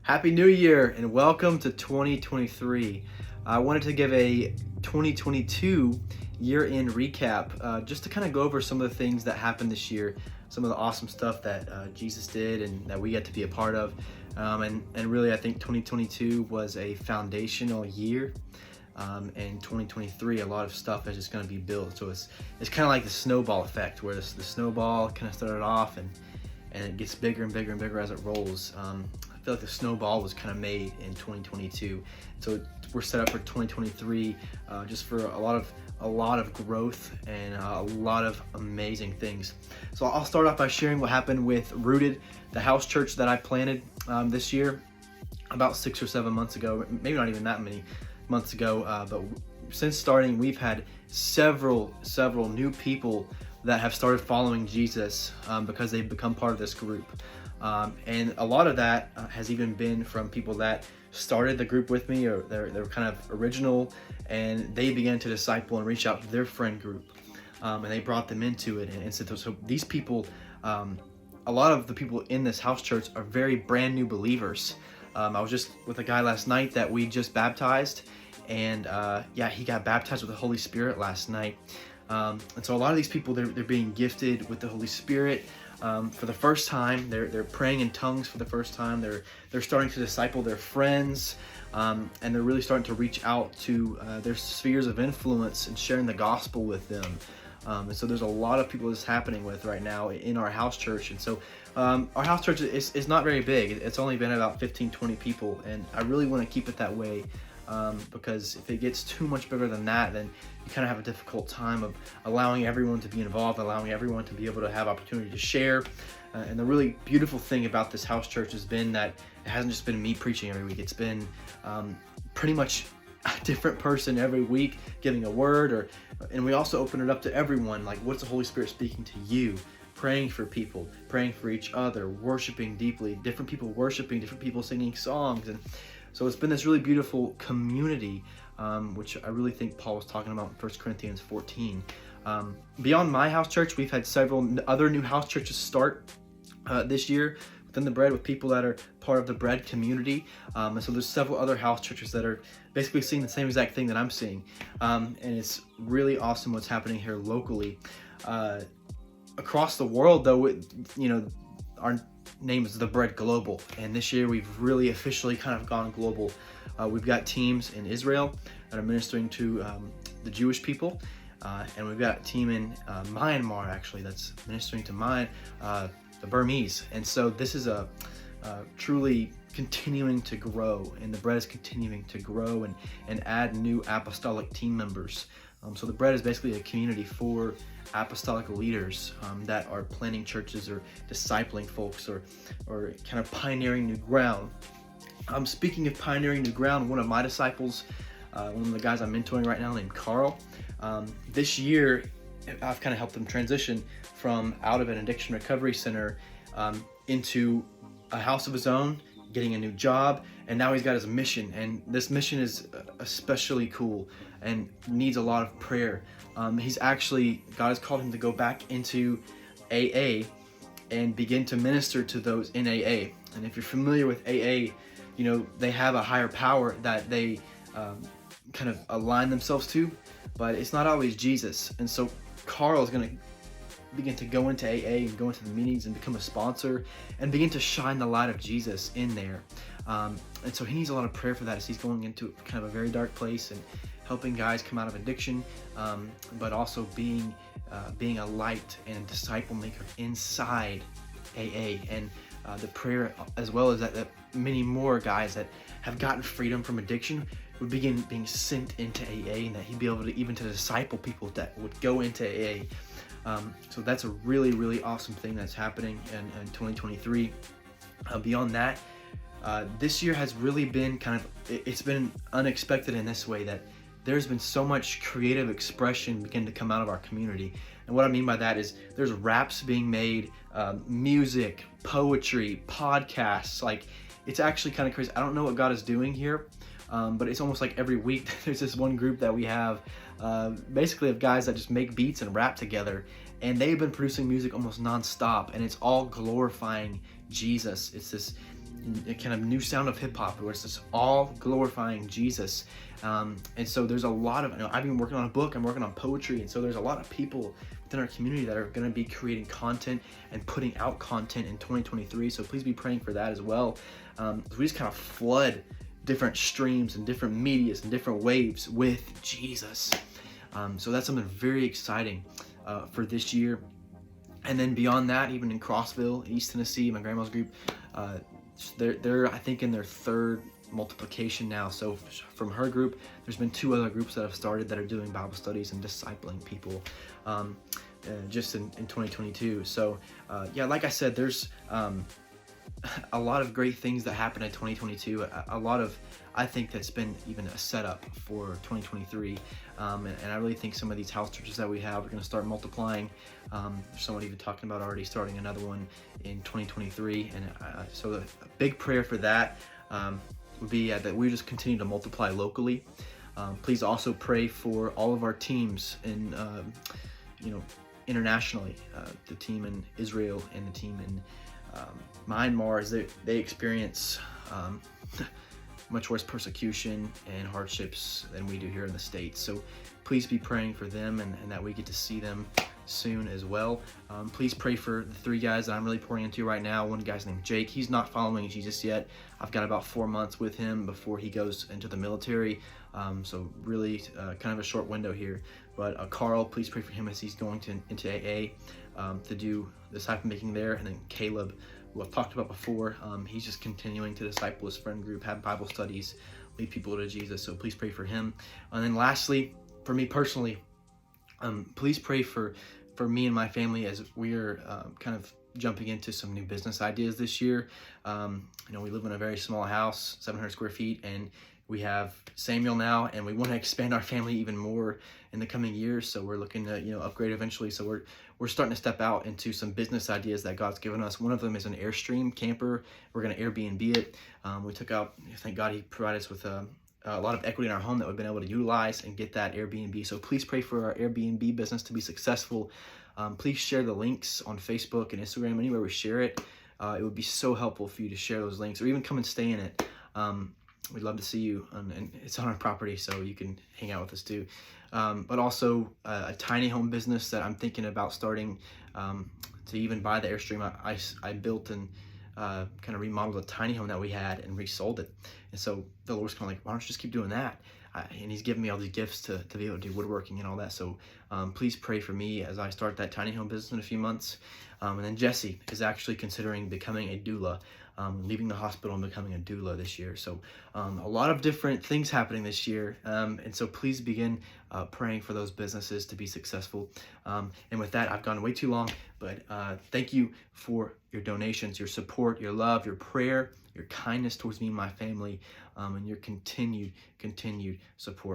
Happy New Year and welcome to 2023. I wanted to give a 2022 year-end recap just to kind of go over some of the things that happened this year, some of the awesome stuff that Jesus did and that we get to be a part of. And really, I think 2022 was a foundational year. And 2023, a lot of stuff is just going to be built. So it's kind of like the snowball effect, where the snowball kind of started off and it gets bigger and bigger and bigger as it rolls. I feel like the snowball was kind of made in 2022, so we're set up for 2023 just for a lot of growth and a lot of amazing things. So I'll start off by sharing what happened with Rooted, the house church that I planted this year about 6 or 7 months ago, maybe not even that many months ago, but since starting we've had several new people that have started following Jesus because they've become part of this group. And a lot of that has even been from people that started the group with me, or they're kind of original, and they began to disciple and reach out to their friend group, and they brought them into it. And so these people, a lot of the people in this house church are very brand new believers. I was just with a guy last night that we just baptized, and he got baptized with the Holy Spirit last night. And so a lot of these people, they're being gifted with the Holy Spirit for the first time. They're praying in tongues for the first time. They're starting to disciple their friends, and they're really starting to reach out to their spheres of influence and sharing the gospel with them. And so there's a lot of people this is happening with right now in our house church. And so our house church is not very big. It's only been about 15-20 people, and I really want to keep it that way. Because if it gets too much bigger than that, then you kind of have a difficult time of allowing everyone to be involved, allowing everyone to be able to have opportunity to share. And the really beautiful thing about this house church has been that it hasn't just been me preaching every week. It's been pretty much a different person every week giving a word, and we also open it up to everyone. Like, what's the Holy Spirit speaking to you? Praying for people, praying for each other, worshiping deeply, different people worshiping, different people singing songs. And so it's been this really beautiful community, which I really think Paul was talking about in 1 Corinthians 14. Beyond my house church, we've had several other new house churches start this year within the Bread, with people that are part of the Bread community. And so there's several other house churches that are basically seeing the same exact thing that I'm seeing. And it's really awesome what's happening here locally. Across the world, though, our name is The Bread Global, and this year we've really officially kind of gone global. We've got teams in Israel that are ministering to the Jewish people, and we've got a team in Myanmar, actually, that's ministering to the Burmese. And so this is a truly continuing to grow, and the Bread is continuing to grow and add new apostolic team members. So the Bread is basically a community for apostolic leaders that are planting churches or discipling folks or kind of pioneering new ground. Speaking of pioneering new ground, one of my disciples, one of the guys I'm mentoring right now named Carl, this year I've kind of helped him transition from out of an addiction recovery center into a house of his own, getting a new job, and now he's got his mission, and this mission is especially cool and needs a lot of prayer. God has called him to go back into AA and begin to minister to those in AA. And if you're familiar with AA, they have a higher power that they kind of align themselves to, but it's not always Jesus. And so Carl is going to begin to go into AA and go into the meetings and become a sponsor and begin to shine the light of Jesus in there. And so he needs a lot of prayer for that, as he's going into kind of a very dark place and helping guys come out of addiction, but also being a light and a disciple maker inside AA. And the prayer, as well as that many more guys that have gotten freedom from addiction would begin being sent into AA, and that he'd be able to even to disciple people that would go into AA. So that's a really, really awesome thing that's happening in 2023. Beyond that, this year has really been it's been unexpected in this way, that there's been so much creative expression begin to come out of our community. And what I mean by that is there's raps being made, music, poetry, podcasts. Like, it's actually kind of crazy. I don't know what God is doing here, but it's almost like every week there's this one group that we have, basically of guys that just make beats and rap together, and they've been producing music almost nonstop, and it's all glorifying Jesus. It's this a kind of new sound of hip hop where it's just all glorifying Jesus. And so there's a lot of, I've been working on a book, I'm working on poetry, and so there's a lot of people within our community that are going to be creating content and putting out content in 2023. So please be praying for that as well. We just kind of flood different streams and different medias and different waves with Jesus. So that's something very exciting for this year. And then beyond that, even in Crossville, East Tennessee, my grandma's group, they're I think in their third multiplication now. So from her group, there's been 2 other groups that have started that are doing Bible studies and discipling people just in 2022. So yeah, like I said, there's a lot of great things that happened in 2022. A lot of, I think that's been even a setup for 2023. And I really think some of these house churches that we have are going to start multiplying. There's someone even talking about already starting another one in 2023. And so a big prayer for that would be that we just continue to multiply locally. Please also pray for all of our teams in, internationally, the team in Israel and the team in Myanmar, as they experience much worse persecution and hardships than we do here in the States. So please be praying for them and that we get to see them soon as well. Please pray for the 3 guys that I'm really pouring into right now. One guy's named Jake. He's not following Jesus yet. I've got about 4 months with him before he goes into the military. So really kind of a short window here. But Carl, please pray for him as he's going into AA to do disciple making there. And then Caleb, who I've talked about before, he's just continuing to disciple his friend group, have Bible studies, lead people to Jesus. So please pray for him. And then lastly, for me personally, please pray for me and my family as we're kind of jumping into some new business ideas this year. We live in a very small house, 700 square feet, and we have Samuel now, and we want to expand our family even more in the coming years. So we're looking to, upgrade eventually. So we're starting to step out into some business ideas that God's given us. One of them is an Airstream camper. We're going to Airbnb it. We took out, thank God, He provided us with a lot of equity in our home that we've been able to utilize and get that Airbnb. So please pray for our Airbnb business to be successful. Please share the links on Facebook and Instagram, anywhere we share it. It would be so helpful for you to share those links or even come and stay in it. We'd love to see you, and it's on our property, so you can hang out with us too. But also a tiny home business that I'm thinking about starting to even buy the Airstream. I built and kind of remodeled a tiny home that we had and resold it. And so the Lord's kind of like, why don't you just keep doing that? And He's given me all these gifts to be able to do woodworking and all that. So please pray for me as I start that tiny home business in a few months. And then Jesse is actually considering becoming a doula, leaving the hospital and becoming a doula this year. So a lot of different things happening this year. And so please begin praying for those businesses to be successful. And with that, I've gone way too long, but thank you for your donations, your support, your love, your prayer, your kindness towards me and my family, and your continued support.